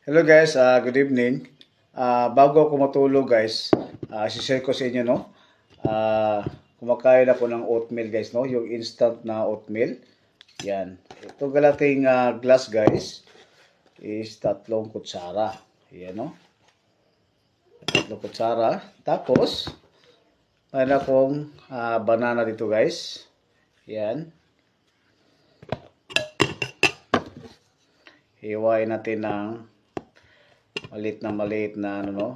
Hello guys, good evening. Bago ako matulog guys, share ko sa inyo no. Uh, Kumakain ako ng oatmeal guys no, yung instant na oatmeal. Yan. Ito galating glass guys is 3 kutsara. Yan no. 3 kutsara. Tapos mayroon akong banana dito guys. Yan. Hiwain natin ng maliit na ano no,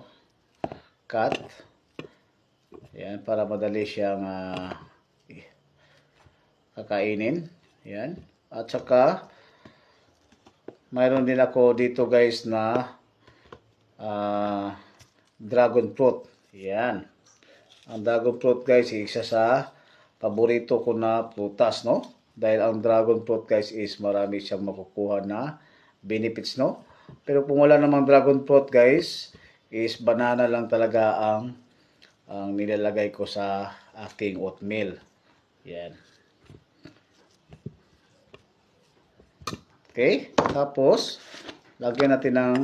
cut. Yan, para madali siyang kakainin. Yan. At saka mayroon din ako dito guys na dragon fruit. Yan. Ang dragon fruit guys, isa sa paborito ko na prutas no. Dahil ang dragon fruit guys is marami siyang makukuha na benefits no. Pero kung wala namang dragon fruit guys, is banana lang talaga ang nilalagay ko sa aking oatmeal. Yan. Okay, tapos lagyan natin ng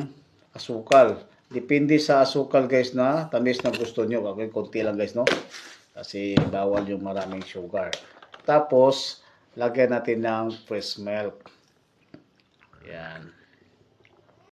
asukal. Depende sa asukal guys na tamis na gusto nyo. Gagawin konti lang guys no. Kasi bawal yung maraming sugar. Tapos lagyan natin ng fresh milk. Yan.